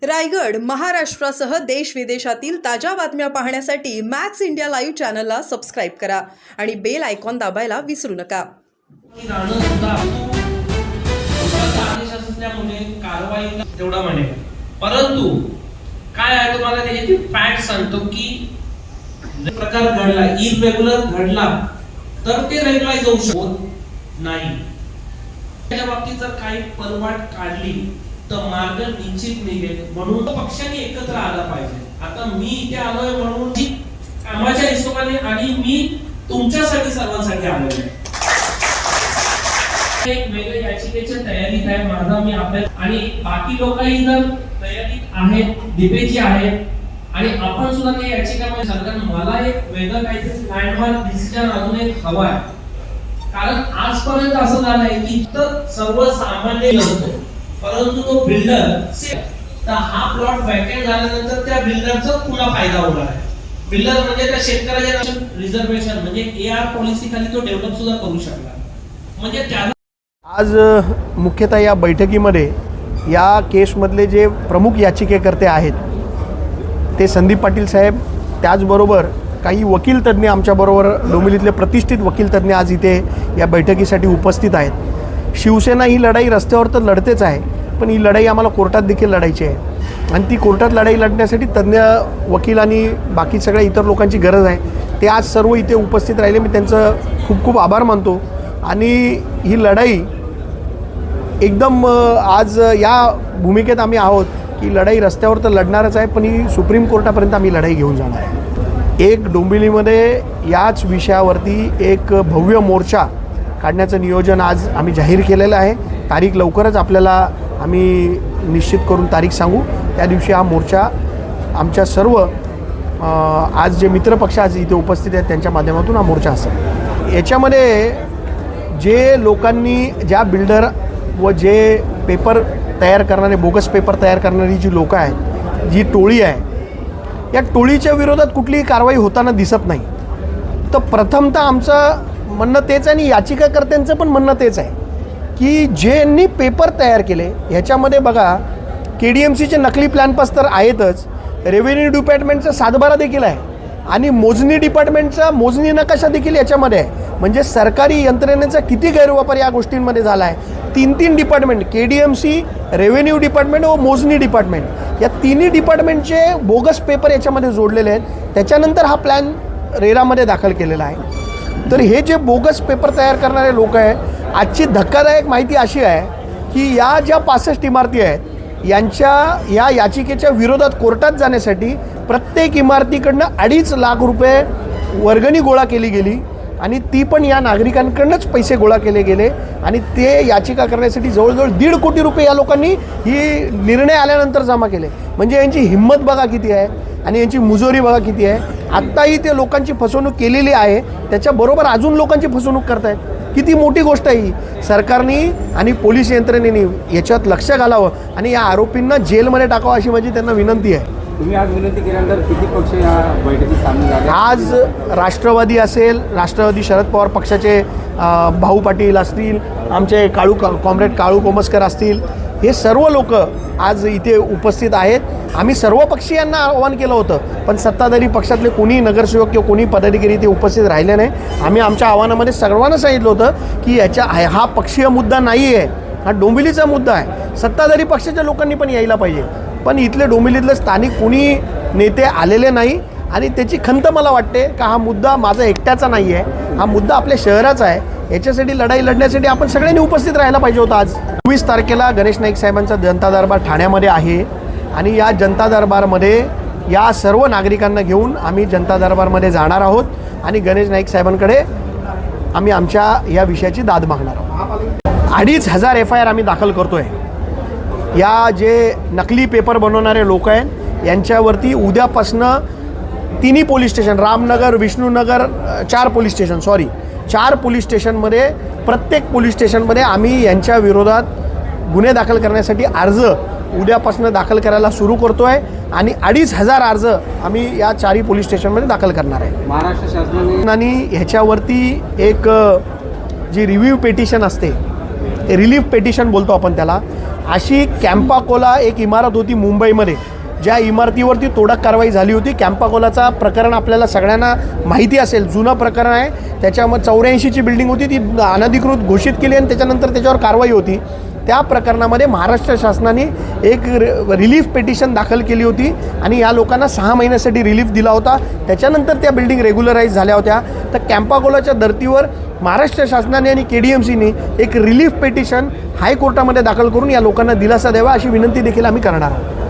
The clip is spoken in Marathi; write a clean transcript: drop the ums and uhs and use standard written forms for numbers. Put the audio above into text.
रायगड महाराष्ट्रासह देश विदेशातील ताज्या बातम्या पाहण्यासाठी मॅक्स इंडिया लाईव्ह चॅनलला सबस्क्राइब करा आणि बेल आयकॉन दाबायला विसरू नका। तेवढा म्हणे, परंतु काय आहे तुम्हाला त्याची फॅक्ट सांगतो की प्रकार घडला इरेग्युलर घडला तर ते रेग्युलाइज होऊ शकत नाही। त्या बाबतीत जर काही पलवाट काढली तर मार्ग निश्चित निघेल, म्हणून पक्षांनी एकत्र आला पाहिजे। आता मी इथे आलोय म्हणून कामाच्या हिशोबाने आणि मी तुमच्यासाठी सर्वांसाठी आलोय। एक वेगळ्या याचिकेच्या तयारीत आहे माझा मी अभ्यास आणि बाकी लोकही जर तयारीत आहेत, दिपेची आहेत आणि आपण सुद्धा त्या याचिकामध्ये सरकार मला एक वेगळं काहीतरी लँडमार्क डिसिजन अजून एक हवा आहे। कारण आजपर्यंत असं झालंय की सर्वसामान्य नसतो, परंतु तो बिल्डर तर हा प्लॉट वॅकंट झाल्यानंतर त्या बिल्डरचा पुन्हा फायदा होणार आहे। बिल्डर म्हणजे त्या शेतकऱ्याच्या रिझर्वेशन म्हणजे एआर पॉलिसी खाली तो डेव्हलप सुद्धा करू शकला। म्हणजे त्या आज मुख्यतः या बैठकीमध्ये या केसमधले जे प्रमुख याचिकेकर्ते आहेत ते संदीप पाटील साहेब, त्याचबरोबर काही वकील तज्ज्ञ आमच्याबरोबर डोंबिवलीतले प्रतिष्ठित वकील तज्ज्ञ आज इथे या बैठकीसाठी उपस्थित आहेत। शिवसेना ही लढाई रस्त्यावर तर लढतेच आहे, पण ही लढाई आम्हाला कोर्टात देखील लढायची आहे आणि ती कोर्टात लढाई लढण्यासाठी तज्ज्ञ वकील आणि बाकी सगळ्या इतर लोकांची गरज आहे। ते आज सर्व इथे उपस्थित राहिले, मी त्यांचं खूप खूप आभार मानतो। आणि ही लढाई एकदम आज या भूमिकेत आम्ही आहोत की लढाई रस्त्यावर तर लढणारच आहे, पण ही सुप्रीम कोर्टापर्यंत आम्ही लढाई घेऊन जाणार आहे। एक डोंबिवलीमध्ये याच विषयावरती एक भव्य मोर्चा काढण्याचं नियोजन आज आम्ही जाहीर केलेलं आहे। तारीख लवकरच आपल्याला आम्ही निश्चित करून तारीख सांगू। त्या दिवशी हा मोर्चा आमच्या सर्व आज जे मित्रपक्ष आज इथे उपस्थित आहेत त्यांच्या माध्यमातून हा मोर्चा असेल। याच्यामध्ये जे लोकांनी ज्या बिल्डर व जे पेपर तयार करणारे बोगस पेपर तयार करणारी जी लोकं आहेत, जी टोळी आहे, या टोळीच्या विरोधात कुठलीही कारवाई होताना दिसत नाही। तर प्रथमतः आमचं म्हणणं तेच आहे आणि याचिकाकर्त्यांचं पण म्हणणं तेच आहे की ज्यांनी पेपर तयार केले ह्याच्यामध्ये बघा KDMCचे नकली प्लॅन पास तर आहेतच, रेव्हेन्यू डिपार्टमेंटचा सातबारा देखील आहे आणि मोजणी डिपार्टमेंटचा मोजणी नकाशा देखील याच्यामध्ये आहे। म्हणजे सरकारी यंत्रणेचा किती गैरवापर या गोष्टींमध्ये झाला आहे। तीन डिपार्टमेंट KDMC, रेव्हेन्यू डिपार्टमेंट व मोजणी डिपार्टमेंट या तिन्ही डिपार्टमेंटचे बोगस पेपर याच्यामध्ये जोडलेले आहेत। त्याच्यानंतर हा प्लॅन रेरामध्ये दाखल केलेला आहे। तर हे जे बोगस पेपर तयार करणारे लोक आहे, आजची धक्कादायक माहिती अशी आहे की या ज्या 65 इमारती आहेत यांच्या या याचिकेच्या विरोधात कोर्टात जाण्यासाठी प्रत्येक इमारतीकडनं 2.5 लाख रुपये वर्गणी गोळा केली गेली आणि ती पण या नागरिकांकडूनच पैसे गोळा केले गेले आणि ते याचिका करण्यासाठी जवळजवळ 1.5 कोटी रुपये या लोकांनी ही निर्णय आल्यानंतर जमा केले। म्हणजे यांची हिंमत बघा किती आहे आणि यांची मुजोरी बघा किती आहे। आत्ताही ते लोकांची फसवणूक केलेली आहे, त्याच्याबरोबर अजून लोकांची फसवणूक करतायत। किती मोठी गोष्ट आहे ही। सरकारने आणि पोलीस यंत्रणेने याच्यात लक्ष घालावं आणि या आरोपींना जेलमध्ये टाकावं अशी माझी त्यांना विनंती आहे। तुम्ही आज विनंती केल्यानंतर किती पक्ष या बैठकीत सामील झाले? आज राष्ट्रवादी असेल, राष्ट्रवादी शरद पवार पक्षाचे भाऊ पाटील असतील, आमचे कॉम्रेड काळू कोमस्कर असतील, हे सर्व लोक आज इथे उपस्थित आहेत। आम्ही सर्व पक्षीयांना आवाहन केलं होतं, पण सत्ताधारी पक्षातले कोणी नगरसेवक किंवा कोणी पदाधिकारी इथे उपस्थित राहिले नाही। आम्ही आमच्या आव्हानामध्ये सर्वांना सांगितलं होतं की हा पक्षीय मुद्दा नाही आहे, हा डोंबिवलीचा मुद्दा आहे। सत्ताधारी पक्षाच्या लोकांनी पण यायला पाहिजे, पण इथले डोंबिवलीतले स्थानिक कोणी नेते आलेले नाही आणि त्याची खंत मला वाटते का हा मुद्दा माझा एकट्याचा नाही आहे, हा मुद्दा आपल्या शहराचा आहे। याच्यासाठी लढाई लढण्यासाठी आपण सगळ्यांनी उपस्थित राहायला पाहिजे होतं। आज 24 तारखेला गणेश नाईक साहेबांचा जनता दरबार ठाण्यामध्ये आहे आणि या जनता दरबारमध्ये या सर्व नागरिकांना घेऊन आम्ही जनता दरबारमध्ये जाणार आहोत आणि गणेश नाईक साहेबांकडे आम्ही आमच्या या विषयाची दाद मागणार आहोत। 2,500 FIR आम्ही दाखल करतो आहे। या जे नकली पेपर बनवणारे लोक आहेत यांच्यावरती उद्यापासनं तिन्ही police station, Ramnagar, Vishnunagar, 4 police स्टेशनमध्ये प्रत्येक पोलीस स्टेशनमध्ये आम्ही यांच्या विरोधात गुन्हे दाखल करण्यासाठी अर्ज उद्यापासून दाखल करायला सुरू करतो आहे आणि 2,500 अर्ज आम्ही या 4 पोलीस स्टेशनमध्ये दाखल करणार आहे। महाराष्ट्र शासनाने ह्याच्यावरती एक जी रिव्ह्यू पेटिशन असते, रिलीफ पेटिशन बोलतो आपण त्याला, अशी कॅम्पाकोला एक इमारत होती मुंबईमध्ये, ज्या इमारतीवरती तोडक कारवाई झाली होती. कॅम्पाकोलाचा प्रकरण आपल्याला सगळ्यांना माहिती असेल, जुनं प्रकरण आहे. त्याच्यामध्ये 84ची बिल्डिंग होती, ती अनधिकृत घोषित केली आणि त्याच्यानंतर त्याच्यावर कारवाई होती. त्या प्रकरणामध्ये महाराष्ट्र शासनाने एक रिलीफ पिटिशन दाखल केली होती आणि या लोकांना 6 महिन्यासाठी रिलीफ दिला होता. त्याच्यानंतर त्या बिल्डिंग रेग्युलराईज झाल्या होत्या. तर कॅम्पाकोलाच्या धर्तीवर महाराष्ट्र शासनाने आणि KDMCने एक रिलीफ पिटिशन हायकोर्टामध्ये दाखल करून या लोकांना दिलासा द्यावा अशी विनंती देखील आम्ही करणार आहोत.